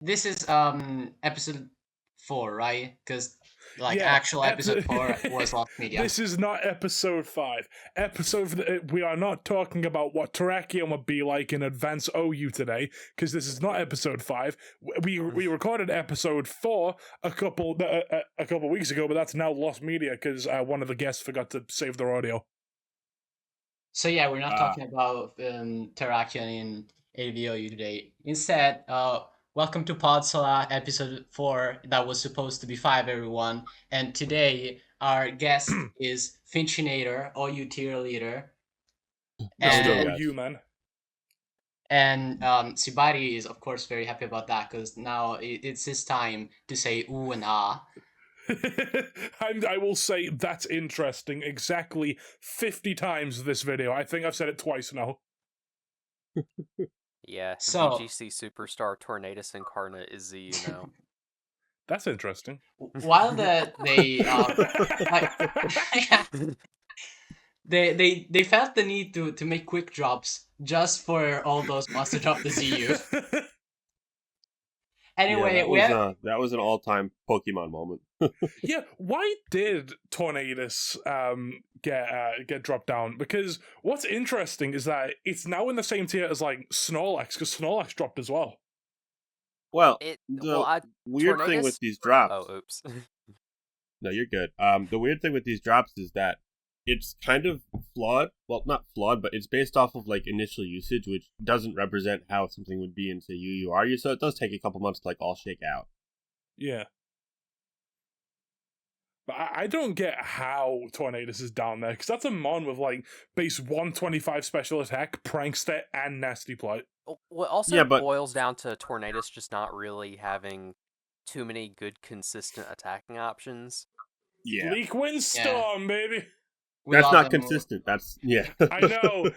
this is episode 4, right? Because like Yeah, actual episode 4 was lost media. This is not episode 5. We are not talking about what Terrakion would be like in Advanced OU today, because this is not episode 5. We recorded episode 4 a couple weeks ago, but that's now lost media because one of the guests forgot to save their audio. So yeah, we're not talking about Terrakion in AVOU today. Instead, welcome to Podsola episode 4. That was supposed to be 5, everyone. And today our guest is Finchinator, OU tier leader. Mr. And OU, man. Cbutty is of course very happy about that because now it's his time to say ooh and ah. And I will say that's interesting exactly 50 times this video. I think I've said it twice now. Yeah, So- VGC superstar Tornadus incarnate is Z, you know. That's interesting. While they they felt the need to make quick drops just for all those wants to drop the ZU. Anyway, that was an all-time Pokemon moment. Yeah, why did Tornadus get dropped down? Because what's interesting is that it's now in the same tier as like Snorlax, because Snorlax dropped as well. Well, weird thing with these drops. Oh, oops. No, you're good. The weird thing with these drops is that it's kind of flawed. Well, not flawed, but it's based off of like initial usage, which doesn't represent how something would be in say UU. So it does take a couple months to like all shake out. Yeah. But I don't get how Tornadus is down there, because that's a mon with like base 125 special attack, prankster, and nasty plot. Well, also boils down to Tornadus just not really having too many good consistent attacking options. Yeah. Bleak Windstorm, baby. That's not consistent. That's I know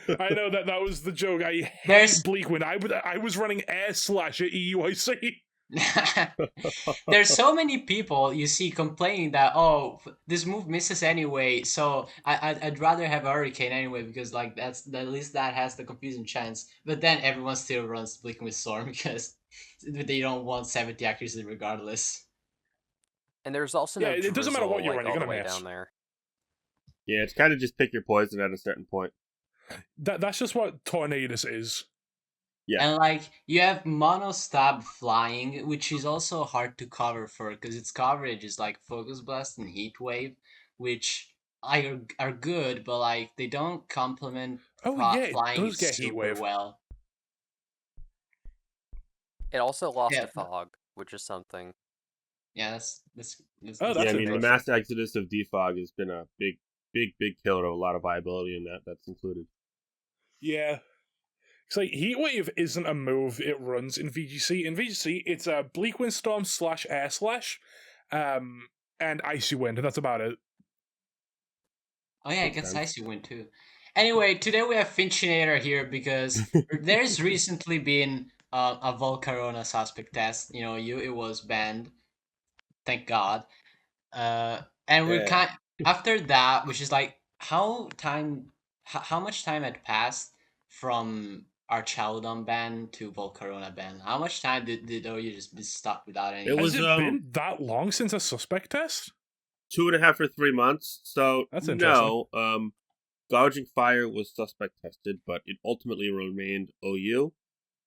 that was the joke. I hate Bleak Wind. I was running Air Slash at EUIC. There's so many people you see complaining that this move misses anyway, so I'd rather have a Hurricane anyway because like at least that has the confusion chance. But then everyone still runs Bleak with Storm because they don't want 70 accuracy regardless. And there's also it doesn't matter what you're running, you're gonna miss down there. Yeah, it's kind of just pick your poison at a certain point. That's just what Tornadus is. Yeah. And like you have mono stab flying, which is also hard to cover for because its coverage is like Focus Blast and Heat Wave, which are good, but like they don't complement flying super well. It also lost a fog, which is something. Yeah, that's I mean, the mass exodus of defog has been a big killer of a lot of viability in that. That's included. Yeah. It's like Heatwave isn't a move it runs in VGC. In VGC, it's a Bleak Windstorm / Air Slash, and Icy Wind. That's about it. Oh yeah, I guess Icy Wind too. Anyway, today we have Finchinator here because there's recently been a Volcarona suspect test. It was banned. Thank God. And we after that, which is like how much time had passed from our Chowdon ban to Volcarona ban? How much time did OU just be stuck without anything? Has it been that long since a suspect test? 2.5 or 3 months. So that's interesting. No, Gouging Fire was suspect tested, but it ultimately remained OU.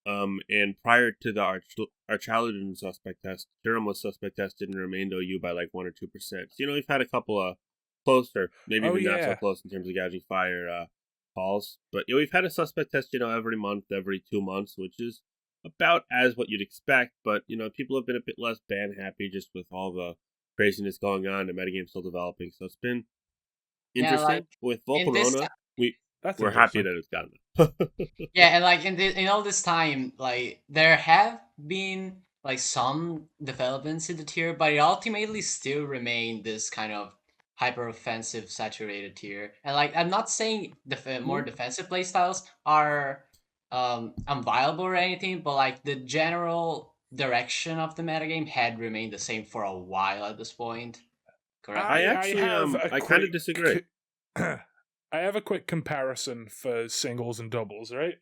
And prior to the Archaladin suspect test, Durham was suspect tested and remained OU by like 1 or 2%. So, we've had a couple of closer, maybe even not so close in terms of Gouging Fire calls. But we've had a suspect test, every month, every 2 months, which is about as what you'd expect. But, people have been a bit less ban happy just with all the craziness going on, the metagame still developing. So it's been interesting. With Volcarona, we're happy that it's gotten there. Yeah, and like in all this time, like there have been like some developments in the tier, but it ultimately still remained this kind of hyper offensive saturated tier. And like I'm not saying more defensive playstyles are unviable or anything, but like the general direction of the metagame had remained the same for a while at this point. Correct? I kind of disagree. I have a quick comparison for singles and doubles, right?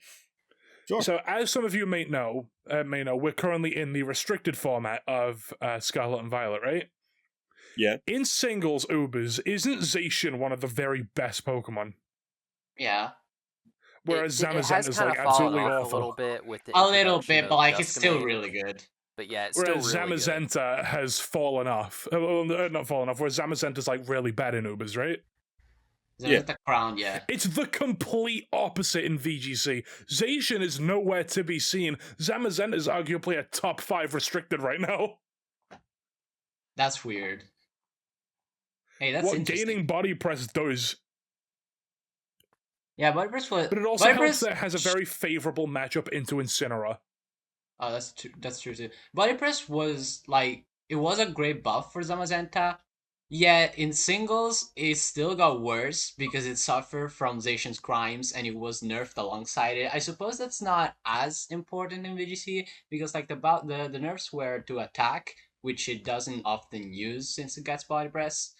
Sure. So, as some of you may know, we're currently in the restricted format of Scarlet and Violet, right? Yeah. In singles Ubers, isn't Zacian one of the very best Pokemon? Yeah, Whereas It has Zamazenta's kind like of fallen absolutely off a awful. little bit with the a little introduction bit, but of like it's still Duskmane, really good. but yeah, it's Whereas still really good. Zamazenta has fallen off. Well, not fallen off, whereas Zamazenta's like really bad in Ubers, right? Yeah. The crown, yeah. It's the complete opposite in VGC. Zacian is nowhere to be seen. Zamazenta is arguably a top 5 restricted right now. That's weird. Hey, that's What interesting. gaining body press does. Yeah, body press was. But it also Body helps press. that it has a very favorable matchup into Incineroar. Oh, that's true too. Body press was like it was a great buff for Zamazenta. Yeah, in singles it still got worse because it suffered from Zacian's crimes and it was nerfed alongside it. I suppose that's not as important in VGC because like the nerfs were to attack, which it doesn't often use since it gets body press,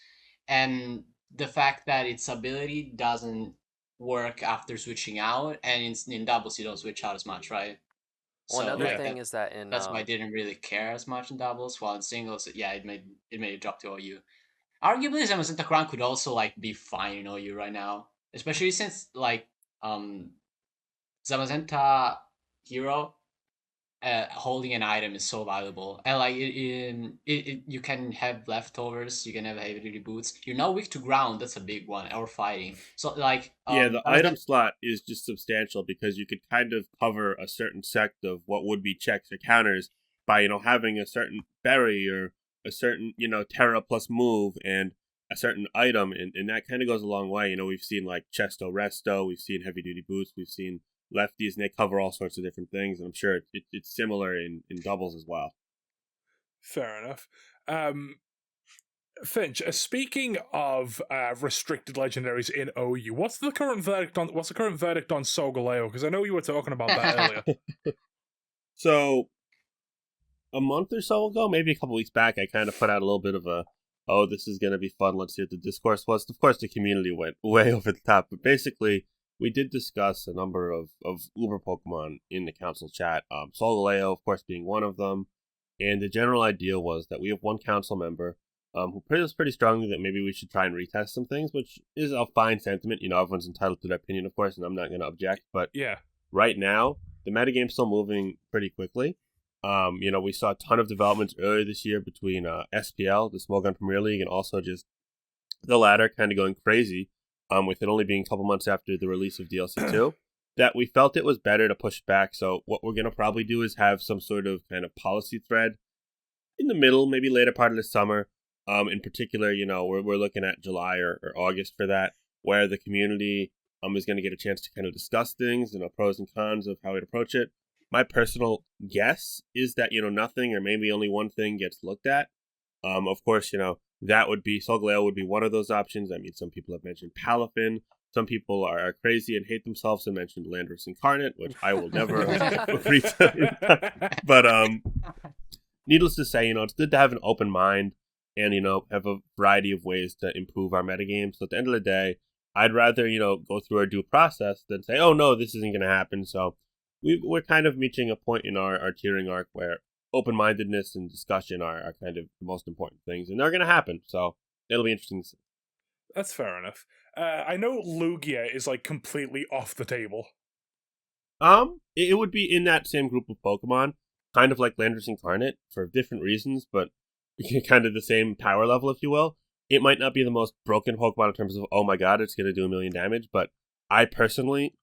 and the fact that its ability doesn't work after switching out, and in doubles you don't switch out as much, right? Well, So another Yeah. like thing is that in that's why I didn't really care as much in doubles. While in singles, yeah, it made it drop to OU. Arguably, Zamazenta Crown could also like be fine in OU right now, especially since like Zamazenta Hero holding an item is so valuable, and like you can have leftovers, you can have heavy duty boots. You're not weak to ground, that's a big one, or fighting. So like Yeah, the item Zamazenta, slot is just substantial because you could kind of cover a certain sect of what would be checks or counters by, having a certain berry or a certain, Terra plus move and a certain item, and that kind of goes a long way. We've seen like Chesto Resto, we've seen heavy duty boots, we've seen lefties, and they cover all sorts of different things, and I'm sure it's similar in doubles as well. Fair enough. Finch, speaking of restricted legendaries in OU, what's the current verdict on Solgaleo? Because I know you were talking about that earlier. So a month or so ago, maybe a couple weeks back, I kind of put out a little bit of oh, this is going to be fun. Let's see what the discourse was. Of course, the community went way over the top, but basically, we did discuss a number of Uber Pokemon in the council chat. Solgaleo, of course, being one of them. And the general idea was that we have one council member who feels pretty strongly that maybe we should try and retest some things, which is a fine sentiment. Everyone's entitled to their opinion, of course, and I'm not going to object. But Yeah. right now, the metagame's still moving pretty quickly. We saw a ton of developments earlier this year between SPL, the Small Gun Premier League, and also just the latter kind of going crazy, with it only being a couple months after the release of DLC 2, that we felt it was better to push back. So what we're going to probably do is have some sort of kind of policy thread in the middle, maybe later part of the summer. In particular, we're looking at July or August for that, where the community is going to get a chance to kind of discuss things and pros and cons of how we'd approach it. My personal guess is that, nothing or maybe only one thing gets looked at. Of course, that would be, Solgaleo would be one of those options. I mean, some people have mentioned Palafin. Some people are crazy and hate themselves and mentioned Landorus Incarnate, which I will never agree to. But needless to say, it's good to have an open mind and, have a variety of ways to improve our metagame. So at the end of the day, I'd rather, go through our due process than say, oh, no, this isn't going to happen. So we're kind of reaching a point in our tiering arc where open-mindedness and discussion are kind of the most important things, and they're going to happen. So it'll be interesting to see. That's fair enough. I know Lugia is like completely off the table. It would be in that same group of Pokemon, kind of like Landorus Incarnate for different reasons, but kind of the same power level, if you will. It might not be the most broken Pokemon in terms of, oh my god, it's going to do 1 million damage, but I personally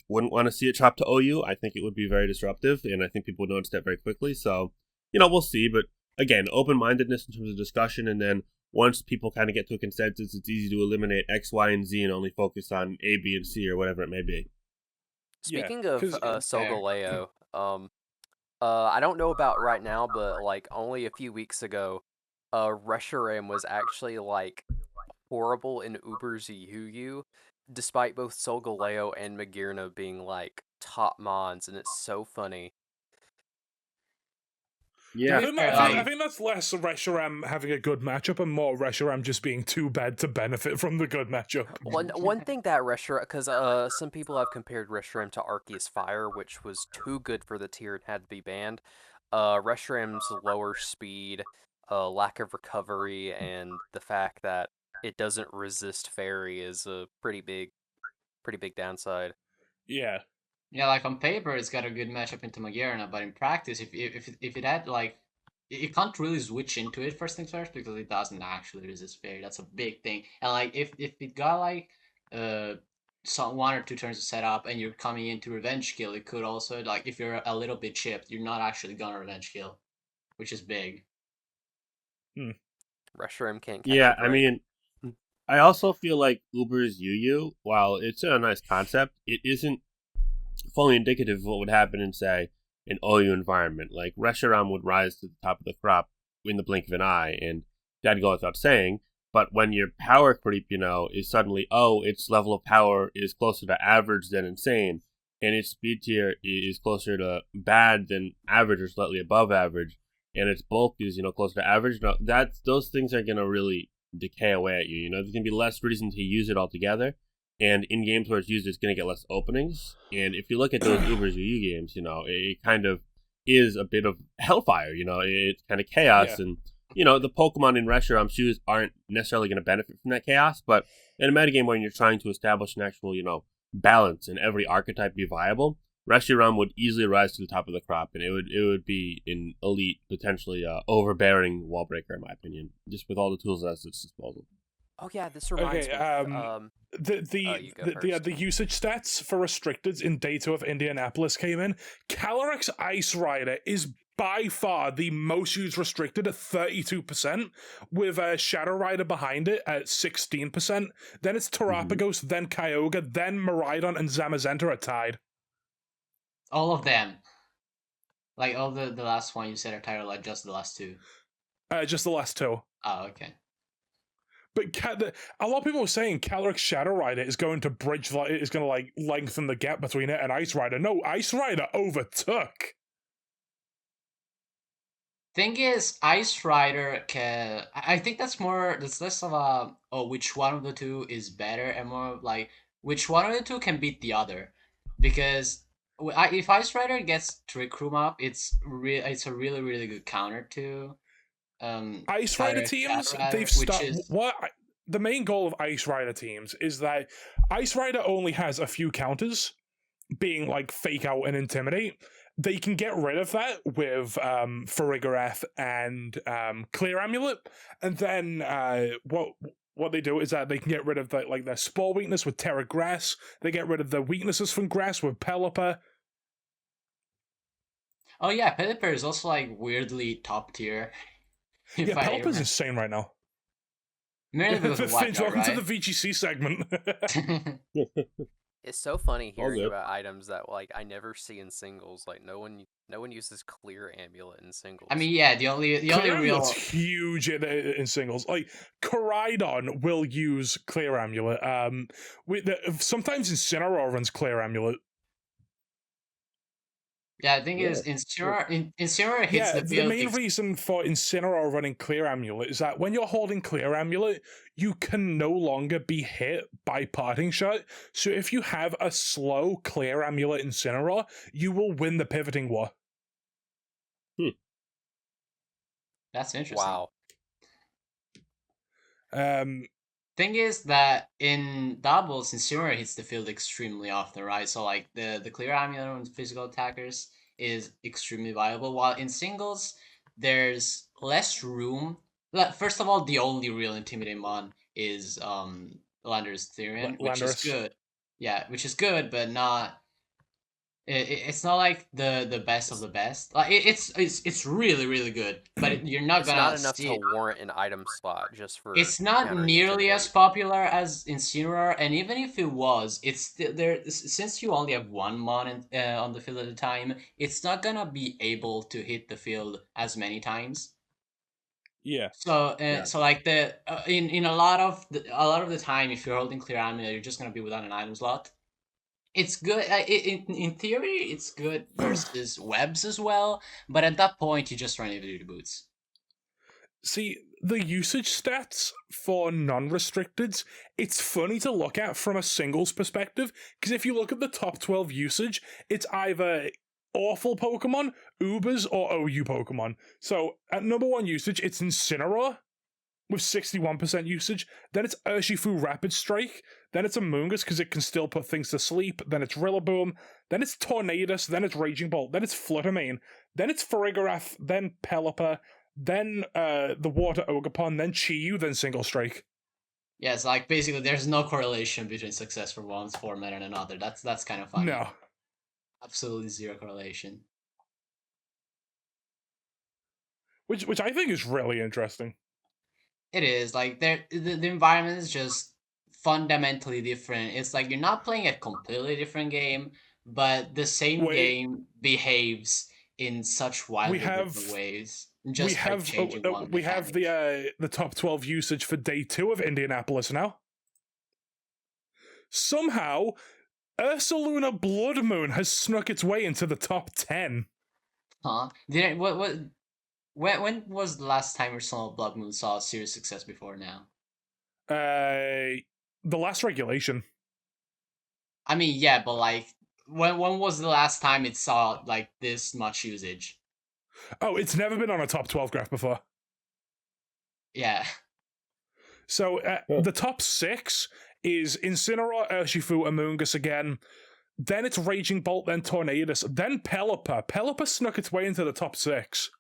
wouldn't want to see it drop to OU. I think it would be very disruptive, and I think people would notice that very quickly. So, we'll see. But again, open-mindedness in terms of discussion, and then once people kind of get to a consensus, it's easy to eliminate X, Y, and Z and only focus on A, B, and C or whatever it may be. Speaking of Yeah, Solgaleo, I don't know about right now, but like only a few weeks ago, Reshiram was actually like horrible in Uber's UU, despite both Solgaleo and Magirna being like top mons, and it's so funny. Yeah, I think that's less Reshiram having a good matchup and more Reshiram just being too bad to benefit from the good matchup. One thing that Reshiram, because some people have compared Reshiram to Arceus Fire, which was too good for the tier and had to be banned. Reshiram's lower speed, lack of recovery, and the fact that it doesn't resist fairy is a pretty big downside. Yeah. Yeah, like on paper, it's got a good matchup into Magyarna, but in practice, if it had like, you can't really switch into it first things first because it doesn't actually resist fairy. That's a big thing. And like, if it got like some 1 or 2 turns to set up and you're coming into revenge kill, it could also like if you're a little bit chipped, you're not actually gonna revenge kill, which is big. Reshiram can't catch yeah. a I break. mean, I also feel like Uber's UU, while it's a nice concept, it isn't fully indicative of what would happen in, say, an OU environment. Like, Reshiram would rise to the top of the crop in the blink of an eye, and that'd go without saying. But when your power creep, is suddenly, its level of power is closer to average than insane, and its speed tier is closer to bad than average or slightly above average, and its bulk is, closer to average, those things are going to really decay away at you. There's going to be less reason to use it altogether. And in games where it's used, it's going to get less openings. And if you look at those Ubers UU games, it kind of is a bit of hellfire. It's kind of chaos. Yeah. And, the Pokemon in Reshiram shoes aren't necessarily going to benefit from that chaos. But in a metagame where you're trying to establish an actual, balance and every archetype be viable, Reshiram would easily rise to the top of the crop. And it would be an elite, potentially overbearing wall breaker, in my opinion, just with all the tools at its disposal. Oh yeah, this reminds me. The usage stats for restricteds in Day 2 of Indianapolis came in. Calyrex Ice Rider is by far the most used restricted at 32%, with Shadow Rider behind it at 16%. Then it's Terapagos, then Kyogre, then Miraidon and Zamazenta are tied. All of them. Like all the last one you said are tied, or like just the last two? Just the last two. Oh, okay. But a lot of people are saying Calyrex Shadow Rider is going to lengthen the gap between it and Ice Rider. No, Ice Rider overtook. Thing is, Ice Rider can. I think that's less of a which one of the two is better, and more like which one of the two can beat the other, because if Ice Rider gets Trick Room up, it's a really really good counter to Ice Rider Calyrex teams. Shadow Rider, They've which started. is The main goal of Ice Rider teams is that Ice Rider only has a few counters, being like Fake Out and Intimidate. They can get rid of that with Farigiraf and Clear Amulet, and then what they do is that they can get rid of their Spore weakness with Terra Grass. They get rid of their weaknesses from Grass with Pelipper. Oh yeah, Pelipper is also like weirdly top tier. Yeah, Pelipper's insane right now. Mainly because of White Guard, welcome right? to the VGC segment. It's so funny hearing good. about items that like I never see in singles. Like no one uses Clear Amulet in singles. I mean, yeah, the only Clear real Amulet's huge in singles. Like Koraidon will use Clear Amulet. Sometimes Incineroar runs Clear Amulet. Yeah, the thing is, Incineroar hits the the field. main reason for Incineroar running Clear Amulet is that when you're holding Clear Amulet, you can no longer be hit by Parting Shot. So if you have a slow Clear Amulet Incineroar, you will win the Pivoting War. That's interesting. Wow. Thing is that in doubles, Incineroar hits the field extremely often, right? So like the Clear Amulet on physical attackers is extremely viable, while in singles there's less room. First of all, the only real intimidating mon is Landorus Therian, which is good. Yeah, which is good, but not. It's not like the best of the best. Like it's really really good, but you're not It's gonna not enough see to warrant an item slot just for. it's not countering nearly as Intimidate. popular as Incineroar, and even if it was, it's still there. Since you only have one mon on the field at a time, it's not gonna be able to hit the field as many times. Yeah. So, so like in a lot of the time, if you're holding Clear Amulet, you're just gonna be without an item slot. It's good. In theory, it's good versus webs as well. But at that point, you just run into the boots. See, the usage stats for non-restricteds, it's funny to look at from a singles perspective, because if you look at the top 12 usage, it's either awful Pokemon, Ubers, or OU Pokemon. So at number 1 usage, it's Incineroar with 61% usage. Then it's Urshifu Rapid Strike. Then it's Amoonguss because it can still put things to sleep. Then it's Rillaboom. Then it's Tornadus. Then it's Raging Bolt. Then it's Fluttermane. Then it's Farigiraf. Then Pelipper. Then the Water Ogerpon. Then Chi-Yu. Then Single Strike. Yeah, it's like basically there's no correlation between success for one format and another. That's kind of funny. No. Absolutely zero correlation. Which I think is really interesting. It is like the environment is just fundamentally different. It's like you're not playing a completely different game, but the same game behaves in such wildly different ways. Just by changing one we have the top 12 usage for day 2 of Indianapolis now. Somehow, Ursaluna Blood Moon has snuck its way into the top 10. Huh? When was the last time Reshiram Blood Moon saw serious success before now? The last regulation. I mean, yeah, but like, when was the last time it saw like this much usage? Oh, it's never been on a top 12 graph before. Yeah. So the top 6 is Incineroar, Urshifu, Amoonguss again. Then it's Raging Bolt, then Tornadus, then Pelipper. Pelipper snuck its way into the top 6.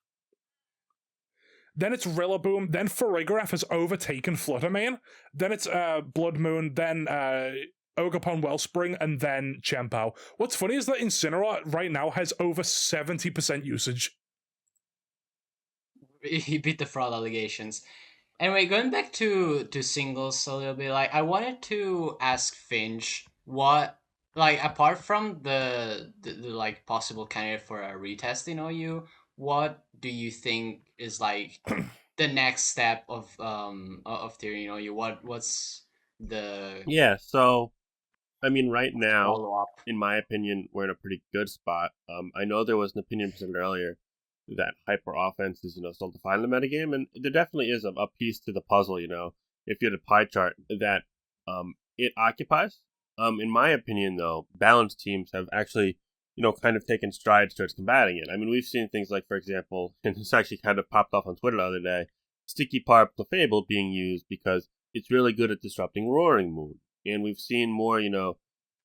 Then it's Rillaboom, then Farigiraf has overtaken Fluttermane. Then it's Blood Moon, then Ogerpon Wellspring, and then Chempao. What's funny is that Incineroar right now has over 70% usage. He beat the fraud allegations. Anyway, going back to singles a little bit, like I wanted to ask Finch what, like, apart from the like possible candidate for a retest in OU, what do you think is like the next step of theory in OU? What's the So I mean, right now, follow-up? in my opinion, we're in a pretty good spot. I know there was an opinion presented earlier that hyper offense is, still defining the metagame, and there definitely is a piece to the puzzle, if you had a pie chart that it occupies. In my opinion, though, balanced teams have actually, kind of taken strides towards combating it. I mean, we've seen things like, for example, and this actually kind of popped off on Twitter the other day, Sticky Parp Clefable being used because it's really good at disrupting Roaring Moon. And we've seen more,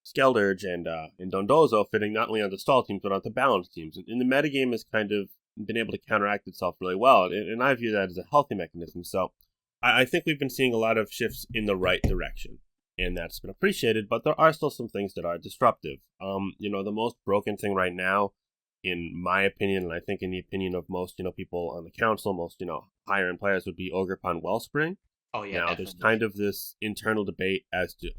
Skeldurge and Dondozo fitting not only on the stall teams, but on the balanced teams. And the metagame has kind of been able to counteract itself really well. And I view that as a healthy mechanism. So I think we've been seeing a lot of shifts in the right direction. And that's been appreciated, but there are still some things that are disruptive. The most broken thing right now, in my opinion, and I think in the opinion of most, people on the council, most, higher end players, would be Ogerpon Wellspring. Oh yeah. Now, Definitely. there's kind of this internal debate as to,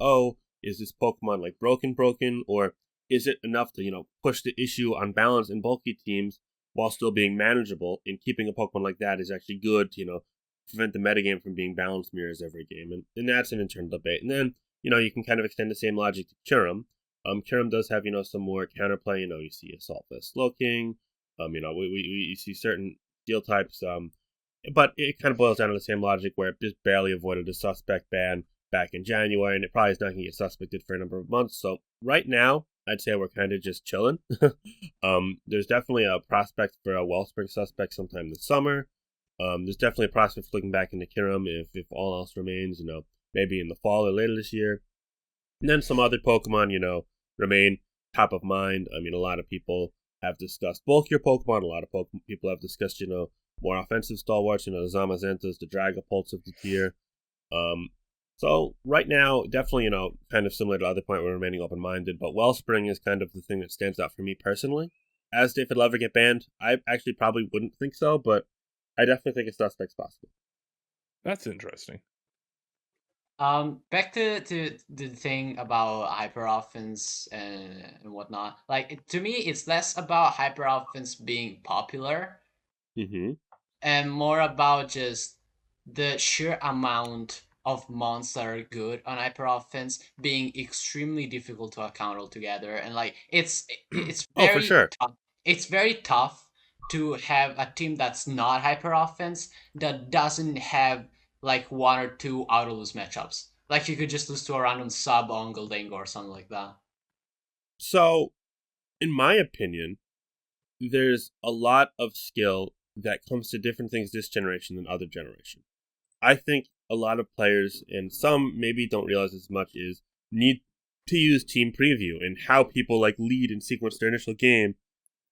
is this Pokemon like broken, or is it enough to, push the issue on balance in bulky teams while still being manageable? And keeping a Pokemon like that is actually good to, prevent the metagame from being balanced mirrors every game. And that's an internal debate. And then, you can kind of extend the same logic to Kyurem. Kyurem does have, some more counterplay. You see Assault Vest Slowking. We see certain steel types. But it kind of boils down to the same logic where it just barely avoided a suspect ban back in January, and it probably is not going to get suspected for a number of months. So right now, I'd say we're kind of just chilling. There's definitely a prospect for a Wellspring suspect sometime this summer. There's definitely a prospect for looking back into Kyurem if all else remains, maybe in the fall or later this year. And then some other Pokemon, remain top of mind. I mean, a lot of people have discussed bulkier Pokemon. A lot of people have discussed, more offensive stalwarts, the Zamazentas, the Dragapults of the tier. So right now, definitely, kind of similar to the other point, we're remaining open-minded, but Wellspring is kind of the thing that stands out for me personally. As if it'll ever get banned, I actually probably wouldn't think so, but I definitely think it's suspect's possible. That's interesting. Back to the thing about hyper offense and whatnot. Like, to me, it's less about hyper offense being popular, Mm-hmm. and more about just the sheer amount of months that are good on hyper offense being extremely difficult to account altogether, and like it's Oh, for very sure. tough. It's very tough to have a team that's not hyper offense that doesn't have like one or two auto lose matchups. Like you could just lose to a random sub on Goldango or something like that. So, in my opinion, there's a lot of skill that comes to different things this generation than other generation. I think a lot of players, and some maybe don't realize as much, is need to use team preview and how people like lead and sequence their initial game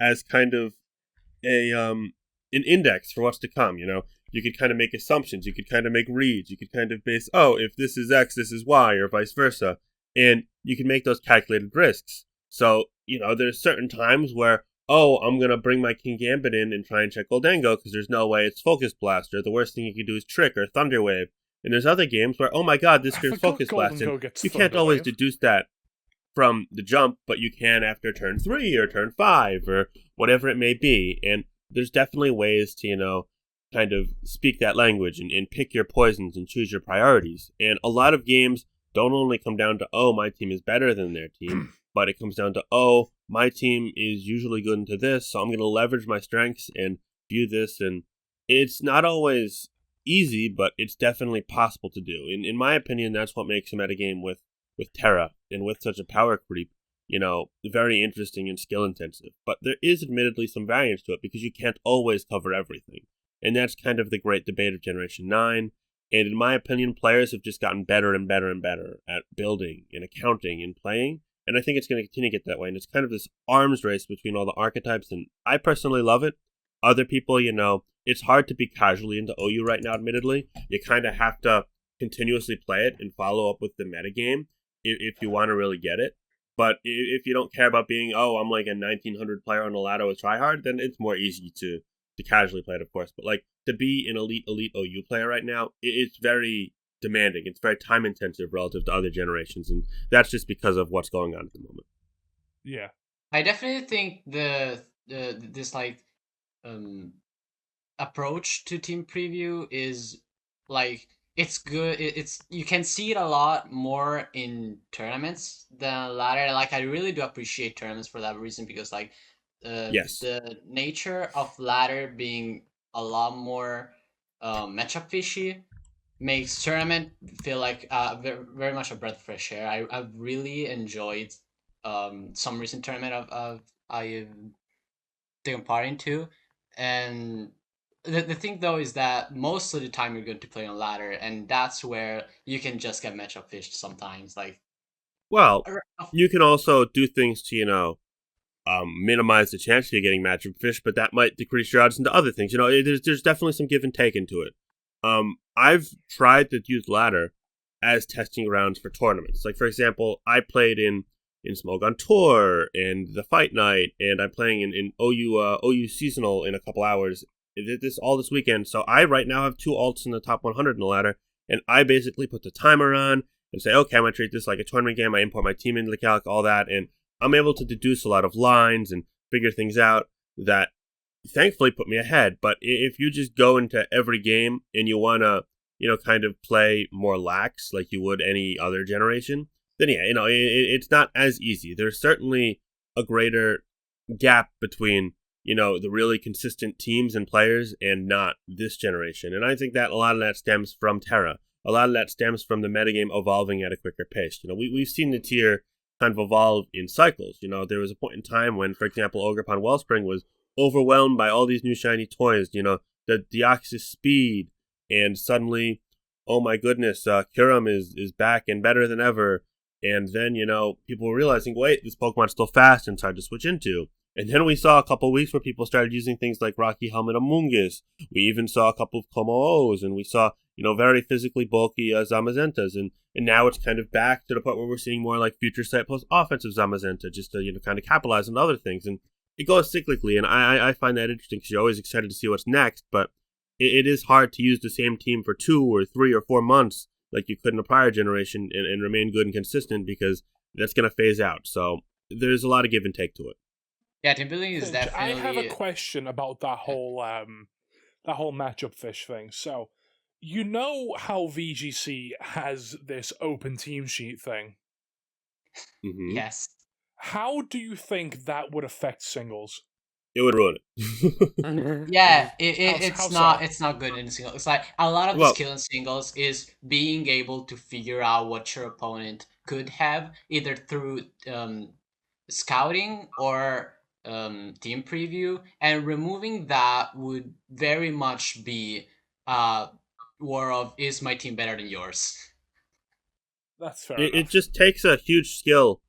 as kind of a an index for what's to come. You could kind of make assumptions, you could kind of make reads, you could kind of base, oh, if this is X, this is Y, or vice versa, and you can make those calculated risks. So there's certain times where, oh, I'm gonna bring my King Gambit in and try and check Goldango because there's no way it's Focus Blast, or the worst thing you can do is Trick or Thunderwave. And there's other games where, oh my god, this I is forgot Focus Blast, and Golden Go gets you can't always Thunderwave. deduce that from the jump, but you can after turn 3 or turn 5 or whatever it may be. And there's definitely ways to, kind of speak that language and pick your poisons and choose your priorities. And a lot of games don't only come down to, oh, my team is better than their team, but it comes down to, oh, my team is usually good into this, so I'm going to leverage my strengths and view this. And it's not always easy, but it's definitely possible to do. In my opinion, that's what makes a metagame with Terra and with such a power creep, very interesting and skill intensive. But there is admittedly some variance to it because you can't always cover everything. And that's kind of the great debate of Generation 9. And in my opinion, players have just gotten better and better and better at building and accounting and playing. And I think it's going to continue to get that way. And it's kind of this arms race between all the archetypes. And I personally love it. Other people, it's hard to be casually into OU right now, admittedly. You kind of have to continuously play it and follow up with the metagame if you want to really get it. But if you don't care about being, oh, I'm like a 1900 player on the ladder with tryhard, then it's more easy to casually play it, of course. But like to be an elite OU player right now, it's very demanding. It's very time intensive relative to other generations, and that's just because of what's going on at the moment. Yeah. I definitely think this like um approach to team preview is like it's good. It's you can see it a lot more in tournaments than ladder. Like I really do appreciate tournaments for that reason because like Yes. the nature of ladder being a lot more matchup fishy makes tournament feel like very, very much a breath of fresh air. I've really enjoyed some recent tournament of I've taken part into, and the thing though is that most of the time you're going to play on ladder, and that's where you can just get matchup fished sometimes. Like, Well, uh, you can also do things to, minimize the chance of you getting matchup fish, but that might decrease your odds into other things. There's definitely some give and take into it. I've tried to use ladder as testing grounds for tournaments. Like for example, I played in Smoke on Tour and the Fight Night, and I'm playing in OU seasonal in a couple hours. I did this all this weekend, so I right now have 2 alts in the top 100 in the ladder, and I basically put the timer on and say, okay, I'm gonna treat this like a tournament game. I import my team into the calc, all that, and I'm able to deduce a lot of lines and figure things out that thankfully put me ahead. But if you just go into every game and you want to, kind of play more lax like you would any other generation, then yeah, it's not as easy. There's certainly a greater gap between, the really consistent teams and players and not this generation. And I think that a lot of that stems from Terra. A lot of that stems from the metagame evolving at a quicker pace. We've seen the tier kind of evolve in cycles. There was a point in time when, for example, Ogrepon Wellspring was overwhelmed by all these new shiny toys, the Deoxys Speed, and suddenly, oh my goodness, Kyurem is back and better than ever. And then, people were realizing, wait, this Pokemon's still fast and started to switch into. And then we saw a couple weeks where people started using things like Rocky Helmet Amoonguss. We even saw a couple of Como-Os, and we saw, very physically bulky Zamazentas. And now it's kind of back to the point where we're seeing more like Future Sight plus offensive Zamazenta, just to, kind of capitalize on other things. And it goes cyclically, and I find that interesting because you're always excited to see what's next, but it is hard to use the same team for 2 or 3 or 4 months like you could in a prior generation and remain good and consistent because that's going to phase out. So there's a lot of give and take to it. yeah, team building is Finch, I have a definitely question about that whole matchup fish thing. So you know how VGC has this open team sheet thing? Mm-hmm. Yes. How do you think that would affect singles? It would ruin it. Yeah, How so? it's not good in singles. It's like a lot of the Well, skill in singles is being able to figure out what your opponent could have, either through scouting or team preview, and removing that would very much be war of is my team better than yours? That's fair it enough. just takes a huge skill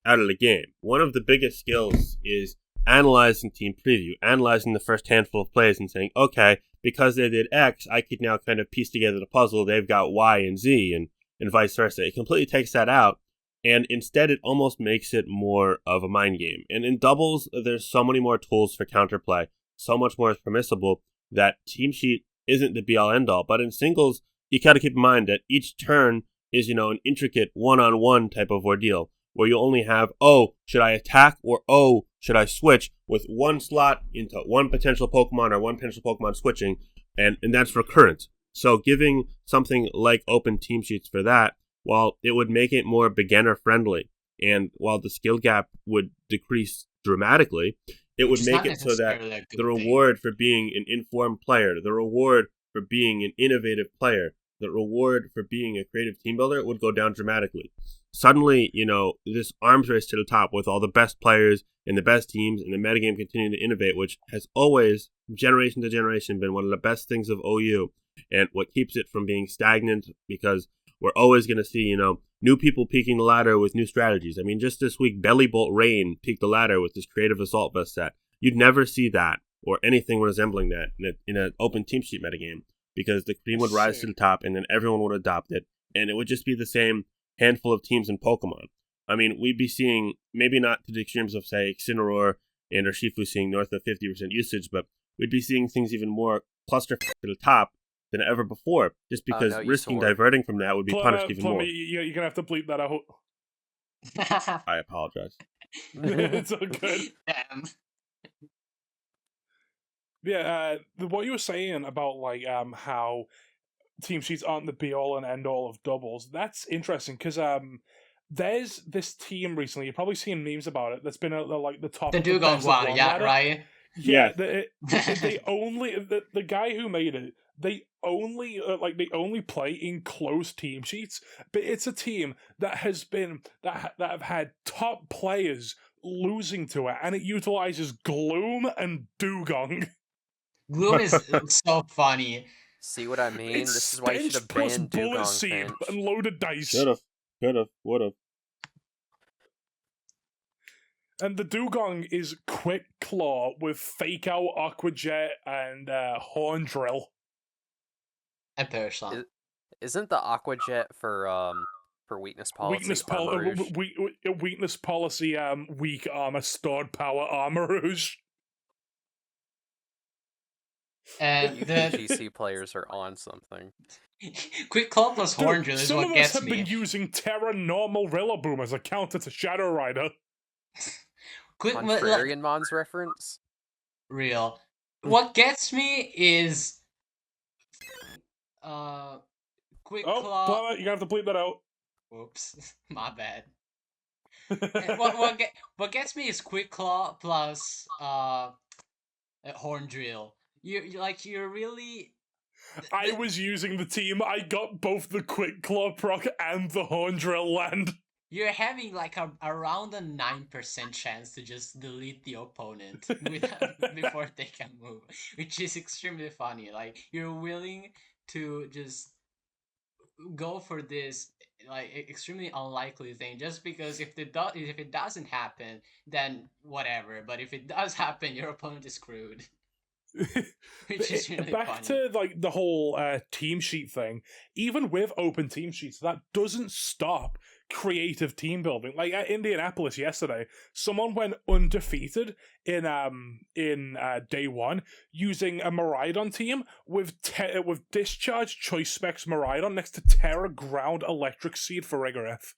out of the game. One of the biggest skills is analyzing team preview, analyzing the first handful of plays and saying, okay, because they did X, I could now kind of piece together the puzzle. They've got Y and Z and vice versa. It completely takes that out. And instead, it almost makes it more of a mind game. And in doubles, there's so many more tools for counterplay. So much more is permissible that team sheet isn't the be all end all. But in singles, you got to keep in mind that each turn is, an intricate one-on-one type of ordeal where you only have, oh, should I attack or oh, should I switch with one slot into one potential Pokemon or one potential Pokemon switching, and that's recurrent. So giving something like open team sheets for that, while it would make it more beginner friendly, and while the skill gap would decrease dramatically, it Which would is make not it so that necessarily a the good thing. reward for being an informed player, the reward for being an innovative player, the reward for being a creative team builder would go down dramatically. Suddenly, this arms race to the top with all the best players and the best teams and the metagame continuing to innovate, which has always, generation to generation, been one of the best things of OU and what keeps it from being stagnant, because we're always going to see, new people peaking the ladder with new strategies. I mean, just this week, Bellybolt Rain peaked the ladder with this creative assault vest set. You'd never see that or anything resembling that in an open team sheet metagame, because the cream would rise to the top and then everyone would adopt it, and it would just be the same handful of teams in Pokemon. I mean, we'd be seeing, maybe not to the extremes of, say, Incineroar and Urshifu seeing north of 50% usage, but we'd be seeing things even more cluster to the top than ever before, just because No, risking Eusor. diverting from that would be punished even more. You're going to have to bleep that out. I apologize. It's all good. Damn. Yeah, what you were saying about how team sheets aren't the be all and end all of doubles, that's interesting because there's this team recently, you've probably seen memes about it, that's been at the top The of the Dugong best of one, one yeah, ladder. right? Yeah, Yes. they only the guy who made it. They only play in close team sheets, but it's a team that has been that have had top players losing to it, and it utilizes Gloom and Dugong. Gloom is so funny. See what I mean? It's This is why you should stench have plus banned bullet Dugong, seed Finch. and loaded dice. Could've, would've. And the Dugong is Quick Claw with Fake Out, Aqua Jet, and Horn Drill. And Persona. Isn't the Aqua Jet for weakness policy Armor Rouge? Weakness policy, weak armor, stored power, Armor Rouge. And You the VGC players are on something. Quick Claw plus Horn Dude, Drill is some what of us gets have me. been using Terra Normal Rillaboom as a counter to Shadow Rider. Contrarian Mons reference? Real. What gets me is Quick Claw. Plumber, you're gonna have to bleep that out. Oops, my bad. What gets me is Quick Claw plus Horn Drill. You're really. I was using the team. I got both the Quick Claw proc and the Horn Drill land. You're having around a 9% chance to just delete the opponent before they can move, which is extremely funny. Like, you're willing to just go for this extremely unlikely thing just because if it doesn't happen, then whatever. But if it does happen, your opponent is screwed. Which is really Back funny. to the whole team sheet thing. Even with open team sheets, that doesn't stop creative team building. Like at Indianapolis yesterday, someone went undefeated in day one using a Miraidon team with Discharge Choice Specs Miraidon next to Terra Ground Electric Seed for Rigoreth.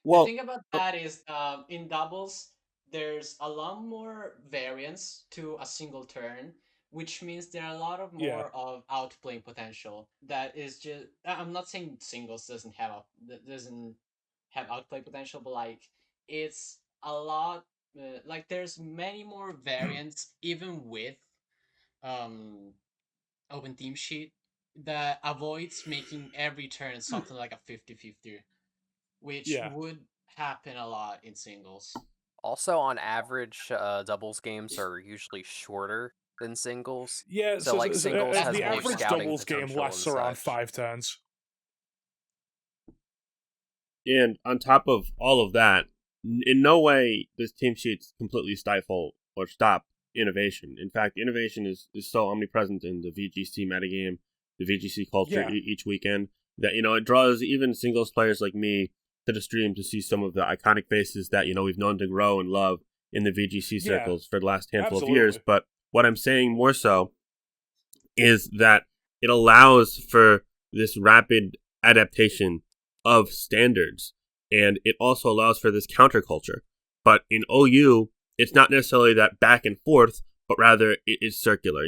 The thing about that is, in doubles, there's a lot more variance to a single turn, which means there are a lot of more of outplaying potential. That is just I'm not saying singles doesn't have outplay potential, but like it's a lot. Like there's many more variants even with um open team sheet that avoids making every turn something like a 50-50, which Yeah. would happen a lot in singles. Also, on average, doubles games are usually shorter than singles. Yeah, So like singles That's has the more very average true. scouting doubles game potential lasts and around such. 5 turns. And on top of all of that, in no way does team sheets completely stifle or stop innovation. In fact, innovation is so omnipresent in the VGC metagame, the VGC culture each weekend, that, it draws even singles players like me to the stream to see some of the iconic faces that, we've known to grow and love in the VGC circles for the last handful of years. But what I'm saying more so is that it allows for this rapid adaptation of standards, and it also allows for this counterculture. But in OU, it's not necessarily that back and forth, but rather it's circular.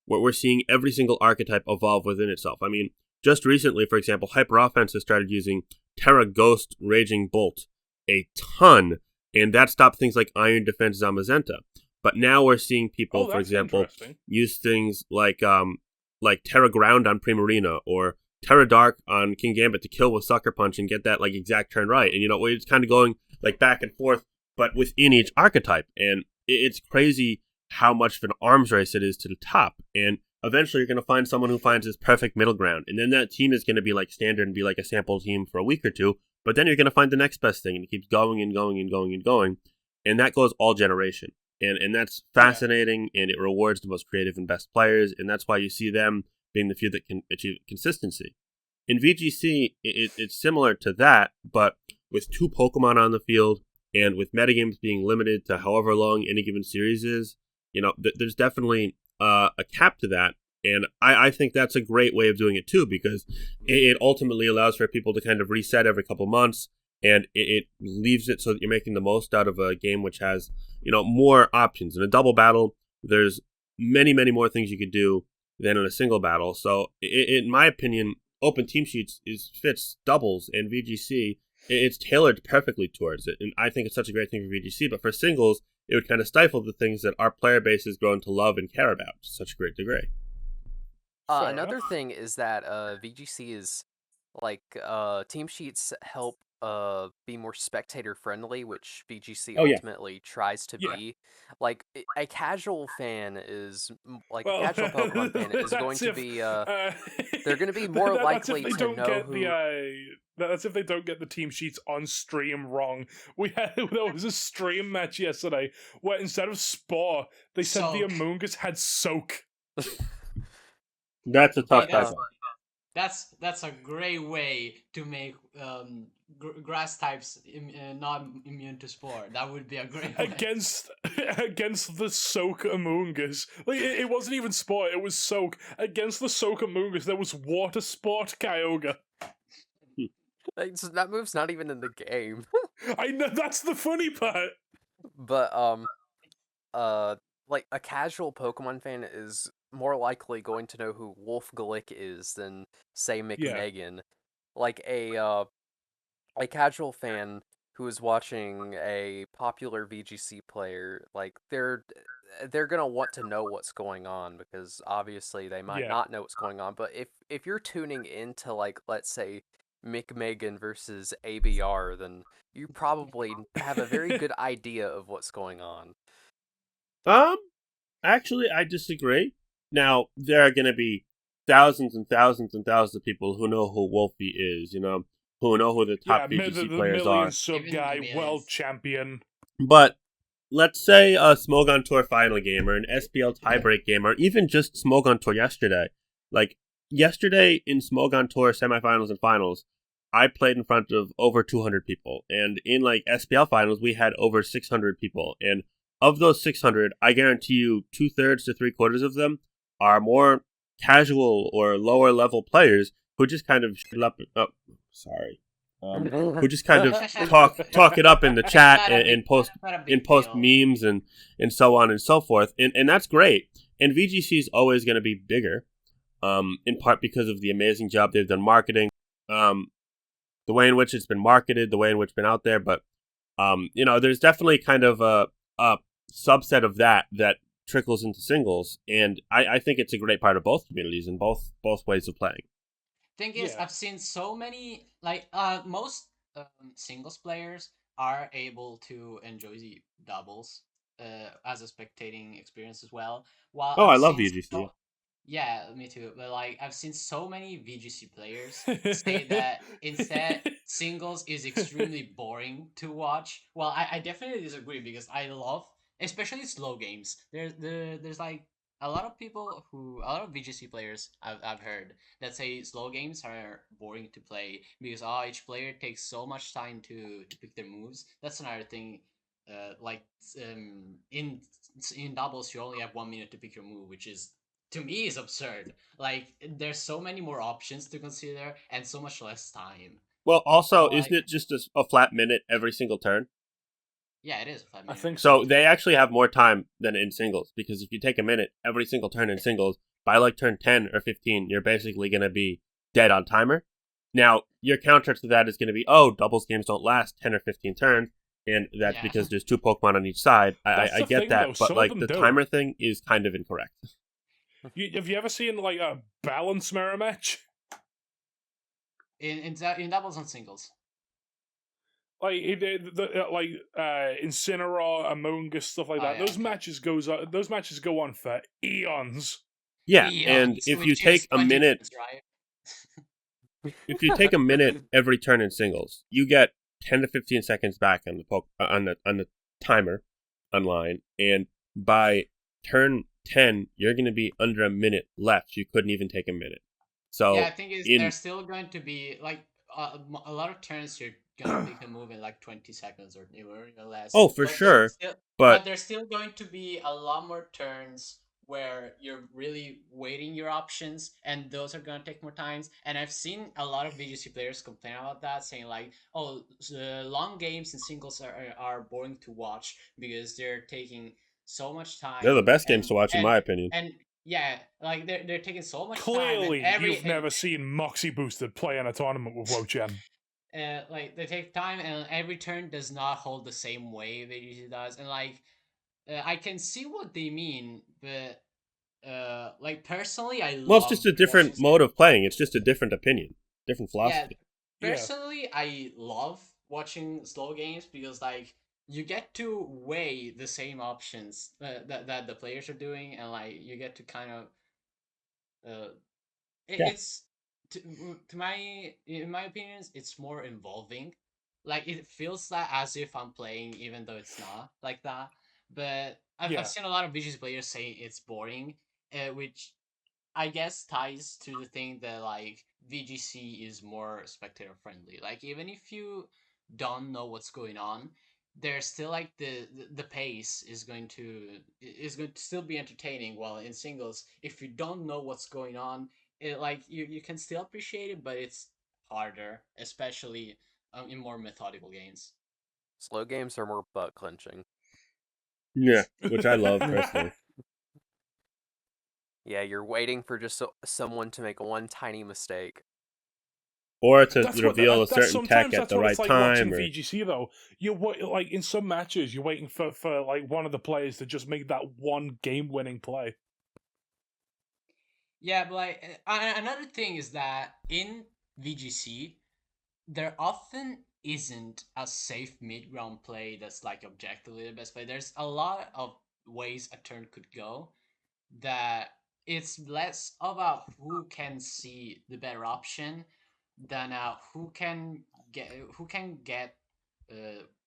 Where we're seeing every single archetype evolve within itself. I mean, just recently, for example, Hyper Offense has started using Terra Ghost Raging Bolt a ton, and that stopped things like Iron Defense Zamazenta. But now we're seeing people, for example, use things like Terra Ground on Primarina or Terra Dark on King Gambit to kill with Sucker Punch and get that like exact turn right. And it's kind of going like back and forth, but within each archetype. And it's crazy how much of an arms race it is to the top. And eventually you're going to find someone who finds this perfect middle ground. And then that team is going to be like standard and be like a sample team for a week or two. But then you're going to find the next best thing, and it keeps going and going and going and going. And that goes all generation. And that's fascinating, and it rewards the most creative and best players. And that's why you see them being the few that can achieve consistency. In VGC, it's similar to that, but with 2 Pokemon on the field and with metagames being limited to however long any given series is, there's definitely a cap to that. And I think that's a great way of doing it too, because it ultimately allows for people to kind of reset every couple months, and it leaves it so that you're making the most out of a game which has, more options. In a double battle, there's many, many more things you could do than in a single battle. So in my opinion, open team sheets fits doubles, and VGC, it's tailored perfectly towards it. And I think it's such a great thing for VGC, but for singles, it would kind of stifle the things that our player base has grown to love and care about to such a great degree. Another thing is that VGC is like team sheets help be more spectator friendly, which VGC ultimately tries to be. Like a casual fan is a casual Pokemon fan is going to be they're going to be more likely to know who. That's if they don't get the team sheets on stream wrong. There was a stream match yesterday where instead of Spore, they said the Amoongus had Soak. That's a tough type. That's a great way to make grass types not immune to Spore. That would be a great way. Against the Soak Amoongus. Like it wasn't even Spore, it was Soak. Against the Soak Amoongus, there was Water Sport Kyogre. That move's not even in the game. I know, that's the funny part. But like a casual Pokemon fan is more likely going to know who Wolf Glick is than say McMegan. Like a casual fan who is watching a popular VGC player, like they're gonna want to know what's going on, because obviously they might not know what's going on. But if you're tuning into, like, let's say McMegan versus ABR, then you probably have a very good idea of what's going on. Actually, I disagree. Now, there are going to be thousands and thousands and thousands of people who know who Wolfie is, who know who the top VGC players are. Sub guy, world champion. But let's say a Smogon Tour final game or an SPL tiebreak game, or even just Smogon Tour yesterday. Like, yesterday in Smogon Tour semifinals and finals, I played in front of over 200 people. And in, like, SPL finals, we had over 600 people. And of those 600, I guarantee you 2/3 to 3/4 of them are more casual or lower level players who just kind of who just kind of talk it up in the chat and post memes and so on and so forth. And that's great. and VGC is always going to be bigger, in part because of the amazing job they've done marketing, the way in which it's been marketed, the way in which it's been out there. But there's definitely kind of a subset of that trickles into singles, and I think it's a great part of both communities and both ways of playing. Thing is, Yeah. I've seen so many most singles players are able to enjoy the doubles as a spectating experience as well. While Oh, I've I love seen VGC. so yeah, me too. But like I've seen so many VGC players say that instead singles is extremely boring to watch. Well, I definitely disagree because I love especially slow games. There's like a lot of VGC players I've heard that say slow games are boring to play because each player takes so much time to pick their moves. That's another thing. Like in doubles, you only have 1 minute to pick your move, which is to me is absurd. Like there's so many more options to consider and so much less time. Well, also, So isn't like it just a flat minute every single turn? yeah, it is a five I minute think every so. So single they turn. actually have more time than in singles, because if you take a minute every single turn in singles, by like turn 10 or 15, you're basically going to be dead on timer. Now, your counter to that is going to be, oh, doubles games don't last 10 or 15 turns, and that's Yeah. because there's two Pokemon on each side. That's I the get thing, that, though. but Some of like them the do. timer thing is kind of incorrect. Have you ever seen like a balance mirror match? In doubles and singles. Like Incineroar, Among Us, stuff like Oh that. yeah, okay. Those matches go on for eons. Yeah, and Eons, if you which is take a 20 minute minutes, right? if you take a minute every turn in singles, you get 10 to 15 seconds back on the timer online, and by turn 10, you're going to be under a minute left. You couldn't even take a minute. Yeah, So I think is in there's still going to be like a lot of turns you're gonna pick a move in like 20 seconds or even less. oh, for sure, but But there's still going to be a lot more turns where you're really waiting your options, and those are gonna take more times. And I've seen a lot of VGC players complain about that, saying like, "Oh, the long games and singles are boring to watch because they're taking so much they're the time best games to watch in my opinion. and yeah, like they're taking so much time and Clearly, you've never seen Moxie Boosted play in a tournament with Wochen. like they take time and every turn does not hold the same way that it usually does. And like I can see what they mean, but like personally, I Well, it's love just a watching. different mode of playing. It's just a different opinion, different Yeah, philosophy. Yeah. personally, I love watching slow games because like you get to weigh the same options that the players are doing, and like you get to kind of uh, Yeah. it's to my in my opinions it's more involving, like it feels that as if I'm playing even though it's not like that. But I've Yeah. seen a lot of VGC players say it's boring, which I guess ties to the thing that like VGC is more spectator friendly. Like even if you don't know what's going on, there's still like the pace is going to still be entertaining. While in singles, if you don't know what's going on, like you can still appreciate it, but it's harder, especially in more methodical games. Slow games are more butt clenching. Yeah, which I love personally. Yeah, you're waiting for just someone to make one tiny mistake. Or to That's what reveal a that's certain tech sometimes at that's the what it's right like watching time, or VGC though. Like in some matches, you're waiting for like one of the players to just make that one game winning play. Yeah, but like another thing is that in VGC there often isn't a safe mid ground play that's like objectively the best play. There's a lot of ways a turn could go that it's less about who can see the better option than who can get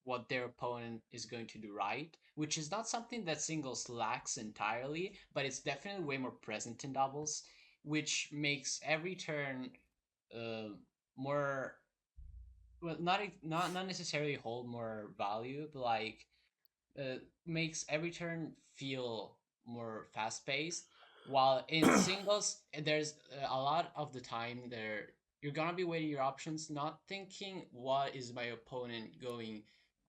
what their opponent is going to do right, which is not something that singles lacks entirely, but it's definitely way more present in doubles, which makes every turn uh, more well, not necessarily hold more value, but like makes every turn feel more fast paced. While in singles, there's a lot of the time there you're gonna be weighing your options, not thinking what is my opponent going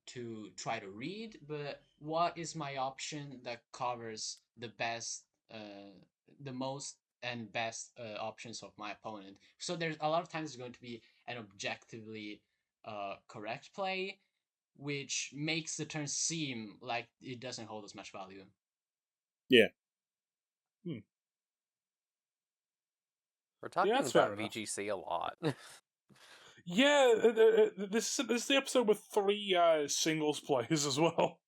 to try to read, but what is my option that covers the best the most and best options of my opponent. So there's a lot of times going to be an objectively correct play, which makes the turn seem like it doesn't hold as much value. Yeah. We're talking that's fair about enough. VGC a lot. Yeah, this is the episode with 3 singles plays as well.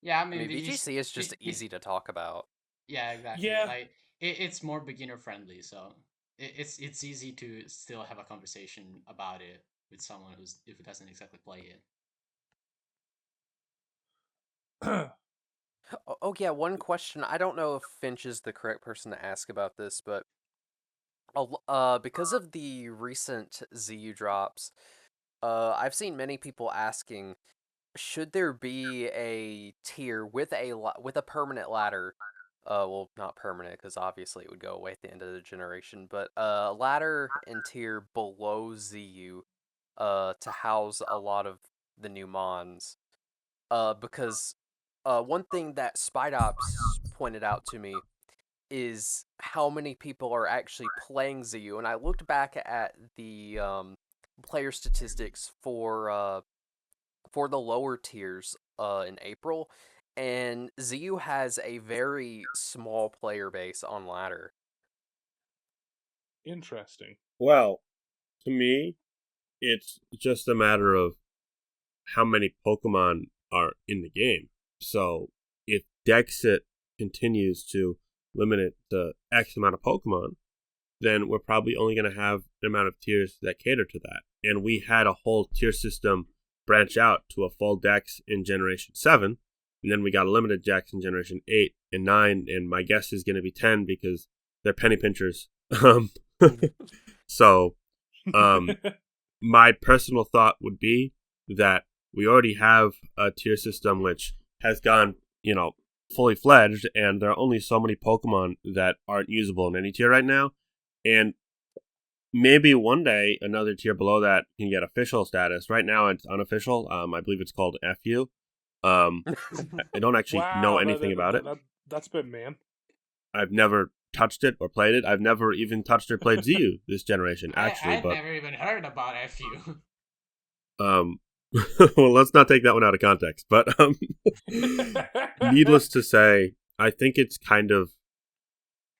Yeah, I I mean, mean, VGC is just easy to talk about. Yeah, exactly. Yeah. Like it's more beginner friendly, so it's easy to still have a conversation about it with someone who doesn't exactly play it. Oh yeah, one question. I don't know if Finch is the correct person to ask about this, but because of the recent ZU drops, I've seen many people asking, should there be a tier with a permanent ladder? Well, not permanent because obviously it would go away at the end of the generation, but a ladder and tier below ZU, to house a lot of the new mons. Because one thing that Spidops pointed out to me is how many people are actually playing ZU, and I looked back at the player statistics for the lower tiers in April, and ZU has a very small player base on ladder. Interesting. Well, to me, it's just a matter of how many Pokemon are in the game. So if Dexit continues to limit it to X amount of Pokemon, then we're probably only going to have an amount of tiers that cater to that. And we had a whole tier system branch out to a full Dex in Generation 7, and then we got a limited Dex in Generation 8 and 9, and my guess is going to be 10 because they're penny pinchers. So, my personal thought would be that we already have a tier system which has gone, fully fledged, and there are only so many Pokemon that aren't usable in any tier right now. And maybe one day another tier below that can get official status. Right now it's unofficial. I believe it's called FU. I don't actually know anything about it. That's been mean. I've never touched it or played it. I've never even touched or played ZU this generation, actually. I've never even heard about FU. Well, let's not take that one out of context. But needless to say, I think it's kind of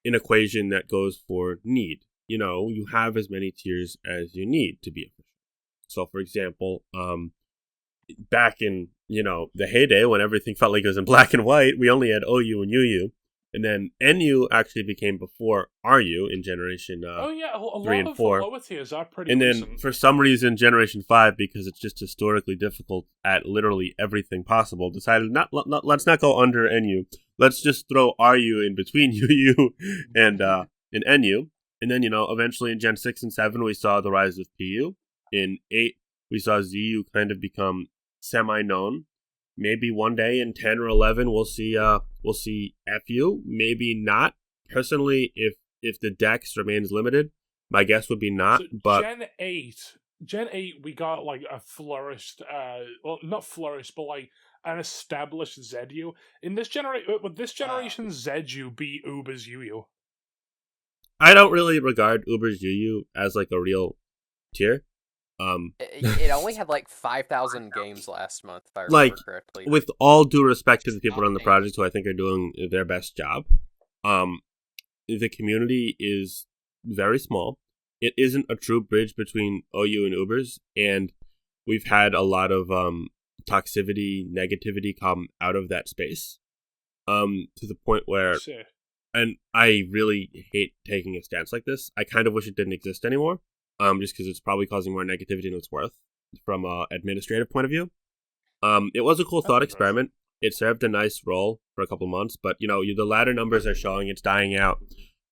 an equation that goes for need. You have as many tiers as you need to be official. So, for example, back in, the heyday when everything felt like it was in black and white, we only had OU and UU. And then NU actually became before RU in Generation 3 and 4. Lower tiers are pretty and recent. then, for some reason, Generation 5, because it's just historically difficult at literally everything possible, decided let's not go under NU. Let's just throw RU in between UU and NU. And then, eventually in Gen 6 and 7, we saw the rise of PU. In 8, we saw ZU kind of become semi-known. Maybe one day in 10 or 11, we'll see FU. Maybe not. Personally, if the Dex remains limited, my guess would be not. So but Gen 8, we got like a flourished, well, not flourished, but like an established ZU. In this generation, ZU beat Uber's UU. I don't really regard Uber's UU as like a real tier. It only had like 5,000 games last month, if I remember correctly. With all due respect to the people on the project who I think are doing their best job, the community is very small. It isn't a true bridge between OU and Ubers, and we've had a lot of toxicity, negativity come out of that space. To the point where, and I really hate taking a stance like this. I kind of wish it didn't exist anymore. Just because it's probably causing more negativity than it's worth from an administrative point of view. It was a cool thought experiment. It served a nice role for a couple months, but the ladder numbers are showing it's dying out.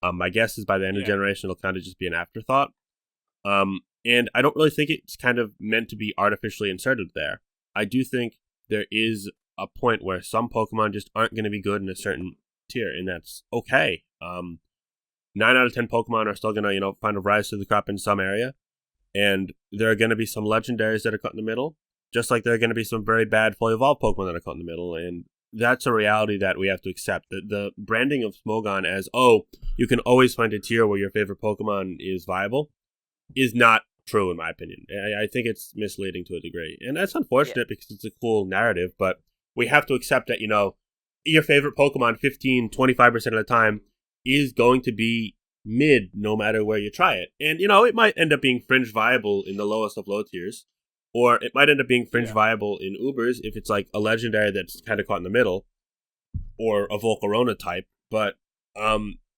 My guess is by the end of the generation, it'll kind of just be an afterthought. And I don't really think it's kind of meant to be artificially inserted there. I do think there is a point where some Pokemon just aren't going to be good in a certain tier, and that's okay. 9 out of 10 Pokemon are still going to, find a rise to the crop in some area. And there are going to be some legendaries that are caught in the middle, just like there are going to be some very bad fully evolved Pokemon that are caught in the middle. And that's a reality that we have to accept. The branding of Smogon as, you can always find a tier where your favorite Pokemon is viable is not true, in my opinion. I think it's misleading to a degree. And that's unfortunate because it's a cool narrative, but we have to accept that, your favorite Pokemon 15-25% of the time is going to be mid no matter where you try it. And, it might end up being fringe viable in the lowest of low tiers, or it might end up being fringe viable in Ubers if it's like a legendary that's kind of caught in the middle, or a Volcarona type. But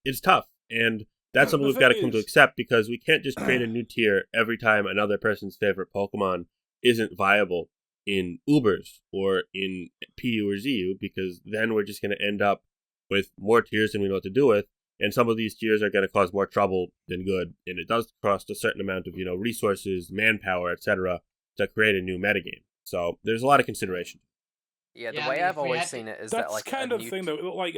it's tough, and that's something we've got to come to accept, because we can't just create a new tier every time another person's favorite Pokemon isn't viable in Ubers or in PU or ZU, because then we're just going to end up with more tiers than we know what to do with, and some of these tiers are going to cause more trouble than good, and it does cost a certain amount of resources, manpower, etc., to create a new metagame. So there's a lot of consideration. Yeah, the way I've always seen it is that, like, kind of thing, though. Like,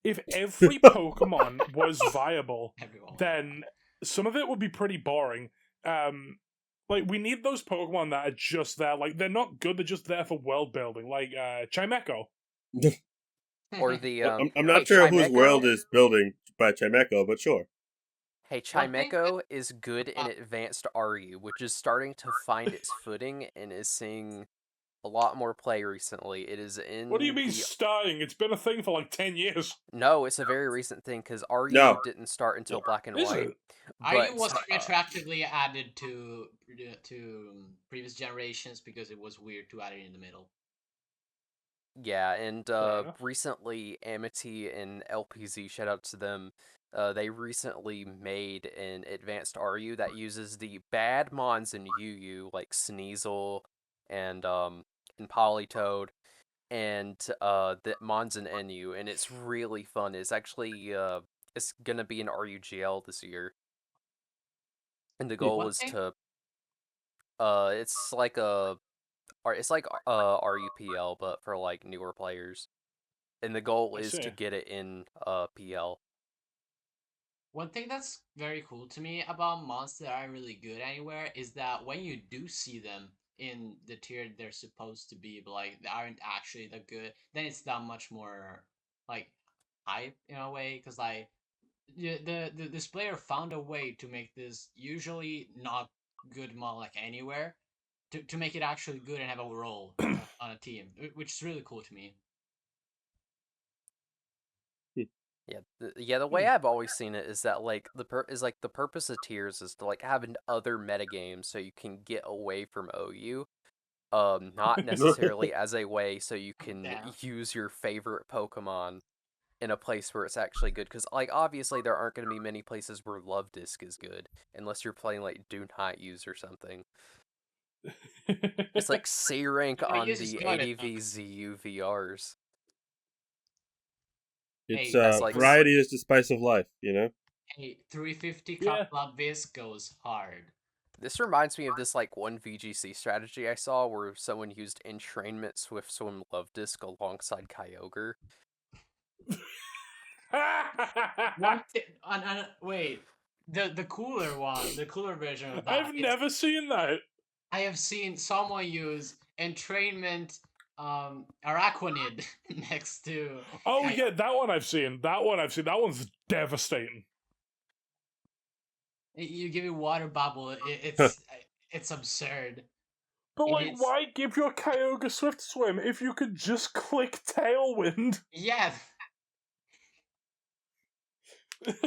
if every Pokemon was viable, then some of it would be pretty boring. Like, we need those Pokemon that are just there. Like, they're not good; they're just there for world building. Like, Chimecho. Or the I'm not sure whose world is building by Chimecho, but sure. Hey, Chimecho is good in advanced RU, which is starting to find its footing and is seeing a lot more play recently. It is in. What do you mean starting? It's been a thing for like 10 years. No, it's a very recent thing, because RU didn't start until Black and White. RU was retroactively added to previous generations because it was weird to add it in the middle. Yeah, and recently Amity and LPZ, shout out to them, they recently made an advanced RU that uses the bad mons in UU, like Sneasel and Politoed, and the mons in NU, and it's really fun. It's actually it's gonna be an RUGL this year, and the goal is to it's like RUPL, but for like newer players. And the goal is to get it in PL. One thing that's very cool to me about monsters that aren't really good anywhere is that when you do see them in the tier they're supposed to be, but like they aren't actually that good, then it's that much more like hype in a way, because like this player found a way to make this usually not good mon like anywhere to make it actually good and have a role on a team, which is really cool to me. Yeah, the way I've always seen it is that like the purpose of tiers is to like have other metagames so you can get away from OU. Not necessarily as a way so you can use your favorite Pokemon in a place where it's actually good, because like obviously there aren't going to be many places where Love Disc is good unless you're playing like Do Not Use or something. It's like C rank on the ADV ZU VRs. It's variety is the spice of life, Hey, 350 Love Disc goes hard. This reminds me of this like one VGC strategy I saw where someone used Entrainment Swift Swim Love Disc alongside Kyogre. Wait, the cooler one, the cooler version of that. I've never seen that. I have seen someone use Entrainment Araquanid next to. Oh yeah, that one I've seen. That one's devastating. You give it water bubble. It's absurd. But like, why give your Kyogre Swift Swim if you could just click Tailwind? Yeah.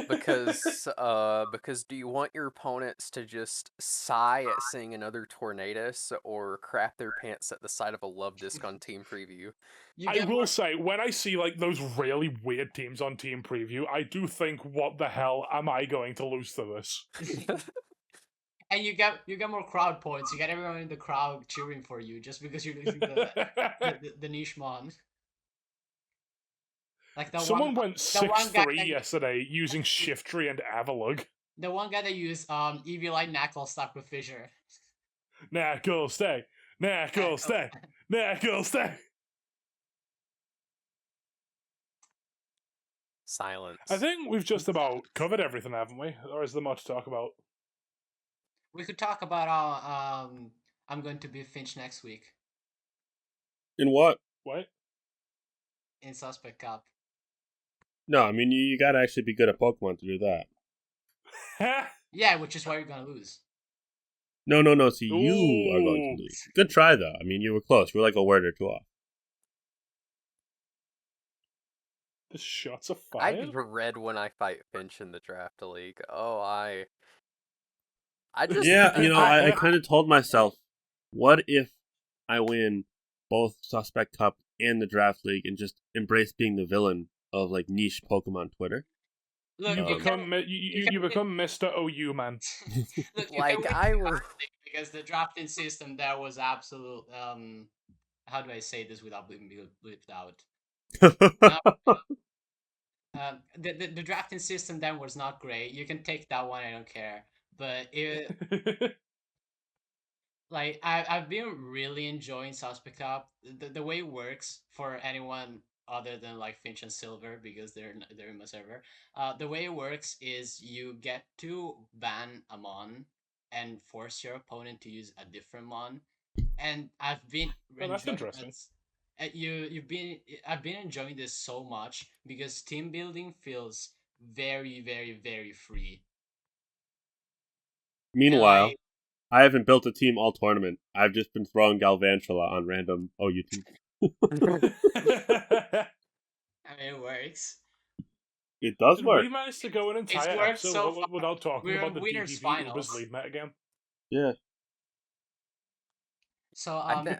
Because do you want your opponents to just sigh at seeing another Tornadus or crap their pants at the sight of a Love Disc on Team Preview? I will say, when I see like those really weird teams on Team Preview, I do think, what the hell am I going to lose to this? And you get more crowd points. You get everyone in the crowd cheering for you just because you're losing the niche mon. Like someone went 6-3 yesterday using Shiftry and Avalugg. The one guy that used Eviolite Knuckle stuck with Fissure. Knuckle stay. Knuckle stay. Knuckle stay. Silence. I think we've just about covered everything, haven't we? Or is there more to talk about? We could talk about I'm going to be Finch next week. In what? What? in Suspect Cup. No, I mean you gotta actually be good at Pokemon to do that. Yeah, which is why you're gonna lose. No. So you are going to lose. Good try though. I mean, you were close. You were like a word or two off. The shots of I fire. dread when I fight Finch in the draft league. Oh, I just Yeah, I kind of told myself, what if I win both Suspect Cup and the Draft League and just embrace being the villain of like niche Pokemon Twitter? Look, You you become can, you become Mr. OU man. look, you Like, can win I the was- draft league because the drafting system there was absolute. How do I say this without being bleeped out? The drafting system then was not great. You can take that one, I don't care. But I've been really enjoying Suspect Up. The way it works for anyone other than like Finch and Silver because they're in my server. The way it works is you get to ban a mon and force your opponent to use a different mon. And I've been Oh, that's enjoying interesting. you've been I've been enjoying this so much because team building feels very very very free. And Meanwhile, I haven't built a team all tournament. I've just been throwing Galvantula on random OU teams. I mean it works. It does Did work. we manage to go an entire worked episode so without, without talking We're about in the winners DBV Ubers finals. lead meta game? Yeah. So bet-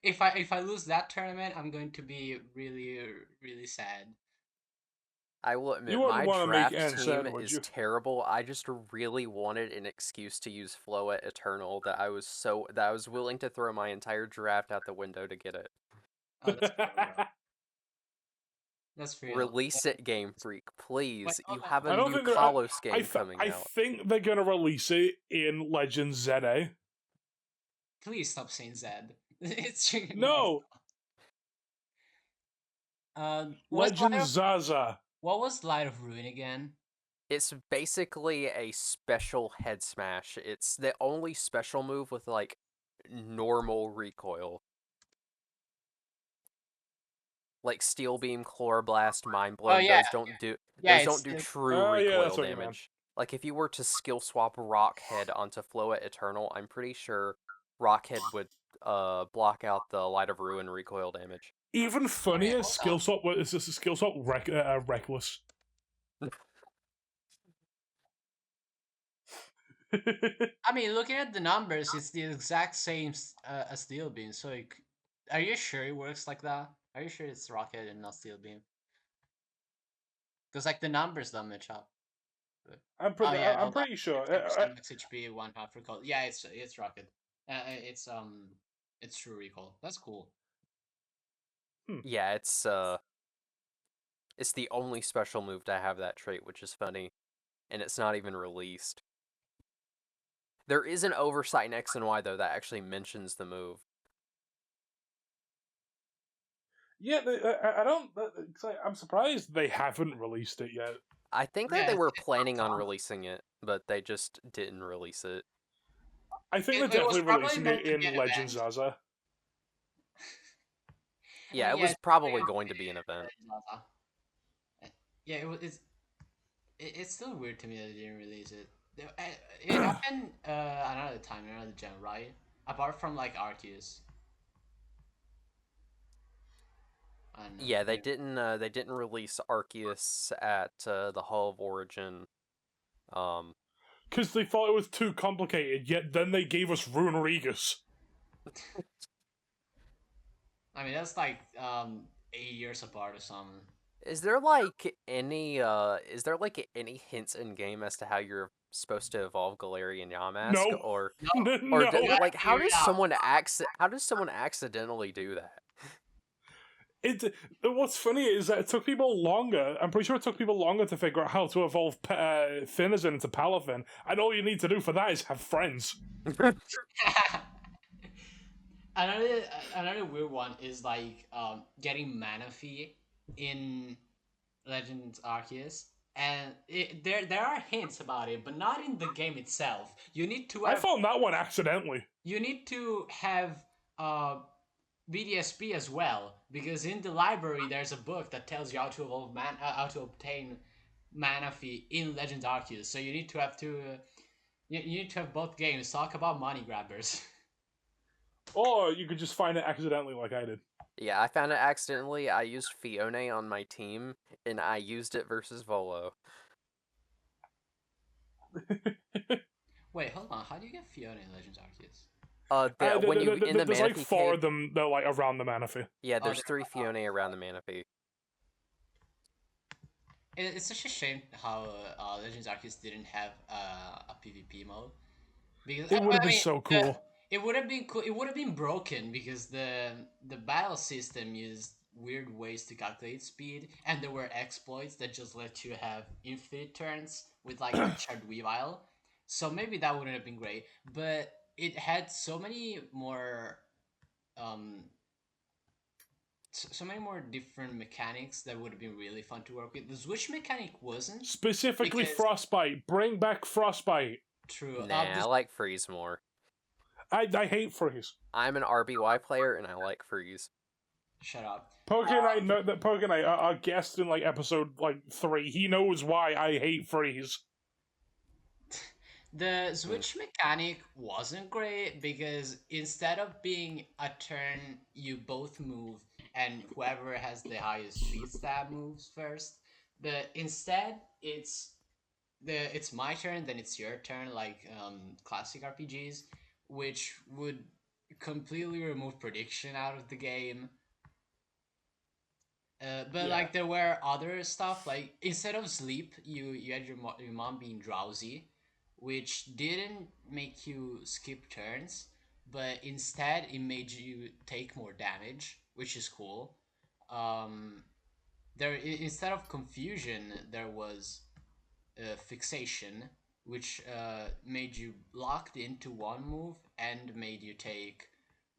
if I lose that tournament, I'm going to be really really sad. I will admit, You wouldn't my wanna make draft N team sad, would is you? terrible. I just really wanted an excuse to use Floet Eternal that I was willing to throw my entire draft out the window to get it. Oh, that's real, bro. That's real. Release it, Game Freak, please. You have I a don't new think they're- Kalos game coming I out. think they're gonna release it in Legends ZA. Please stop saying Zed. It's No, Legends Zaza. What was Light of Ruin again? It's basically a special head smash. It's the only special move with like normal recoil. Like Steel Beam, Chloroblast, Mind Blow, Oh, yeah. those don't do Yeah, those don't do true Oh, yeah, recoil that's what you meant. damage. Like if you were to skill swap Rockhead onto Floet Eternal, I'm pretty sure Rockhead would block out the Light of Ruin recoil damage. Even funnier, hold skill swap. Is this a skill swap? Reckless. I mean, looking at the numbers, it's the exact same as Steel Beam. So, are you sure it works like that? Are you sure it's Rocket and not Steel Beam? Because like the numbers don't match up. I'm pretty sure. 10% max HP, 1/2 recall. Yeah, it's Rocket. It's true recall. That's cool. Yeah, it's the only special move to have that trait, which is funny, and it's not even released. There is an oversight in X and Y though that actually mentions the move. Yeah, I don't. I'm surprised they haven't released it yet. I think that Yeah, they were it's planning on tough. releasing it, but they just didn't release it. I think It they're was definitely probably releasing meant it to be in an Legends event. Zaza. Yeah, it Yeah, was it's probably going to be an event. Yeah, it's still weird to me that they didn't release it. It happened another time, another gen, right? Apart from like Arceus. I don't know. Yeah, they didn't release Arceus at the Hall of Origin. Because they thought it was too complicated, yet then they gave us Rune Regus. I mean, that's like 8 years apart or something. Is there any hints in game as to how you're supposed to evolve Galarian Yamask? No. Or No. like how figure does it out. someone accidentally do that? What's funny is that it took people longer. I'm pretty sure it took people longer to figure out how to evolve Finizen into Palafin, and all you need to do for that is have friends. Another weird one is like getting Manaphy in Legends Arceus, and there are hints about it, but not in the game itself. You need to I have found that one accidentally. you need to have BDSP as well, because in the library there's a book that tells you how to evolve how to obtain mana fee in Legend Arceus. So you need to have you need to have both games. Talk about money grabbers. Or you could just find it accidentally like I did. Yeah, I found it accidentally. I used Fione on my team, and I used it versus Volo. Wait, hold on. How do you get Fiona in Legends Arceus? When you in the There's like Manaphy 4 cave, of them that are like around the Manaphy. yeah, Oh, there's 3 Fione around the Manaphy. It's such a shame how Legends Arceus didn't have a PvP mode, because It would have I been mean, so cool. it would have been cool. It would have been broken because the battle system used weird ways to calculate speed, and there were exploits that just let you have infinite turns with like Uncharted Weavile. So maybe that wouldn't have been great, but it had so many more um so many more different mechanics that would have been really fun to work with. The switch mechanic wasn't Specifically because Frostbite. Bring back Frostbite. true. Nah, I like Freeze more. I hate Freeze. I'm an RBY player, and I like Freeze. Shut up. Pokenite know that Pokenite, our guest in like episode like 3, he knows why I hate Freeze. The switch mechanic wasn't great because instead of being a turn, you both move, and whoever has the highest speed stat moves first. But instead, it's my turn, then it's your turn, like classic RPGs, which would completely remove prediction out of the game. But Yeah. like there were other stuff like instead of sleep, you had your mom being drowsy, which didn't make you skip turns, but instead it made you take more damage, which is cool. Um, instead of confusion, there was fixation, which made you locked into one move and made you take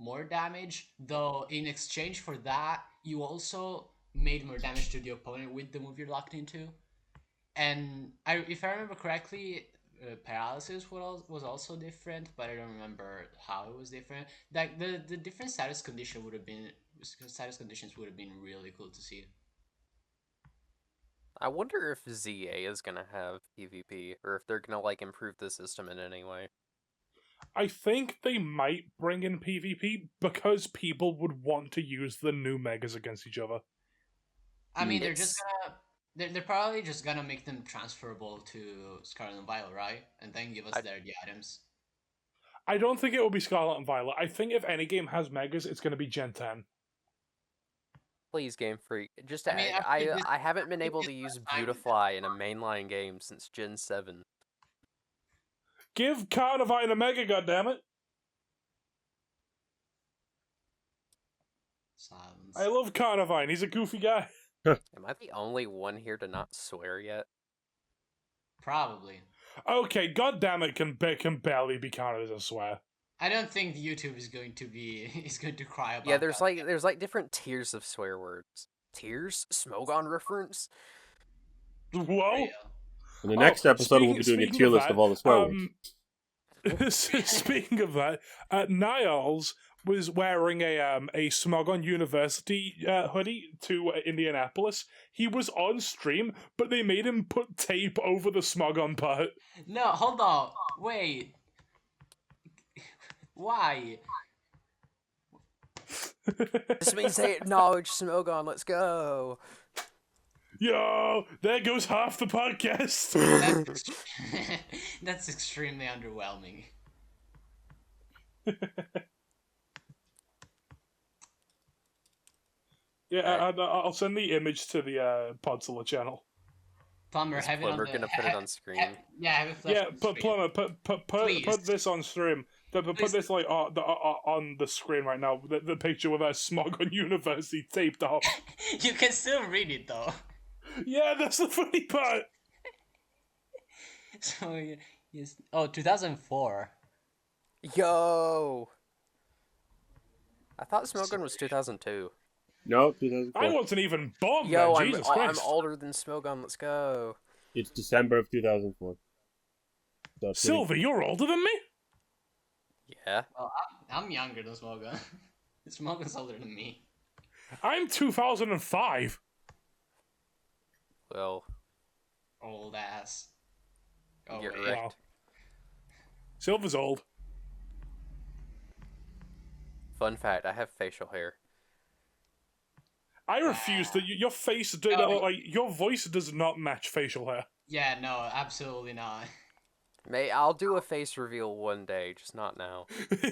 more damage. Though in exchange for that, you also made more damage to the opponent with the move you're locked into. And if I remember correctly, paralysis was also different, but I don't remember how it was different. Like the different status conditions would have been really cool to see. I wonder if ZA is gonna have PvP, or if they're gonna like improve the system in any way. I think they might bring in PvP because people would want to use the new megas against each other. I mean, they're probably just gonna make them transferable to Scarlet and Violet, right? And then give us the items. I don't think it will be Scarlet and Violet. I think if any game has megas, it's going to be Gen 10. Please, Game Freak. Just I mean, I haven't been able to use Beautifly in a mainline game since Gen 7. Give Carnivine a mega, goddammit! Silence. I love Carnivine. He's a goofy guy. Am I the only one here to not swear yet? Probably. Okay, goddammit can barely be counted as a swear. I don't think YouTube is going to cry about. Yeah, there's like different tiers of swear words. Tiers? Smogon reference? Whoa! In the next episode, we'll be doing a tier list of all the swear words. Speaking of that, Niles was wearing a Smogon University hoodie to Indianapolis. He was on stream, but they made him put tape over the Smogon part. No, hold on. Wait. Why? This means they acknowledge Smogon, let's go! Yo, there goes half the podcast. That's extremely underwhelming. Yeah, I'll send the image to the Podsola channel. Plumber, Is have Plumber it on gonna put it on screen? have it flash Yeah, on the screen. Plumber, put this on stream. Put this like on the screen right now. The picture with a Smogon University taped off. You can still read it though. Yeah, that's the funny part. So yes. Oh, 2004. Yo! I thought Smogon was 2002. No, 2004. I wasn't even born Yo, then. Jesus Christ. I'm older than Smogon, let's go. It's December of 2004. So Silver, you're older than me? Yeah. Well, I'm younger than Smogon. Smoke is older than me. I'm 2005. Well, Old ass. Oh, get wait. wrecked. Wow. Silver's old. Fun fact: I have facial hair. I refuse to. Your face, like your voice, does not match facial hair. Yeah, no, absolutely not. I'll do a face reveal one day, just not now.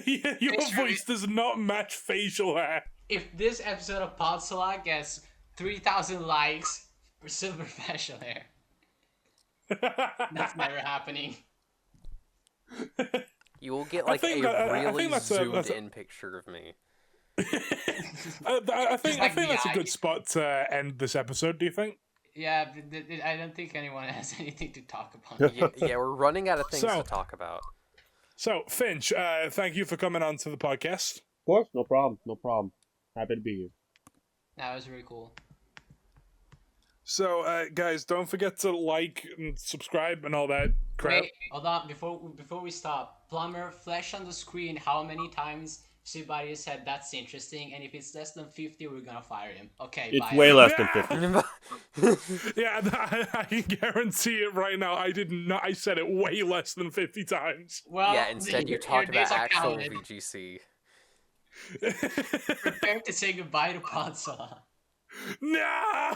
Your Face voice does not match facial hair. If this episode of Podsola gets 3,000 likes for silver facial hair, that's never happening. You will get like a really zoomed in picture of me. I think that's a good spot to end this episode. Do you think? Yeah, I don't think anyone has anything to talk about. Yeah, we're running out of things to talk about. So, Finch, thank you for coming on to the podcast. Of course, no problem. No problem. Happy to be here. That was really cool. So, guys, don't forget to like and subscribe and all that crap. Wait, hold on. Before we stop, Plumber, flash on the screen how many times Cbutty said that's interesting, and if it's less than 50, we're gonna fire him. Okay, It's bye. way less than 50. Yeah, I can guarantee it right now. I did not. I said it way less than 50 times. Well, Yeah, instead you your talked about days are actual counted. VGC. Prepare to say goodbye to Podsola. No!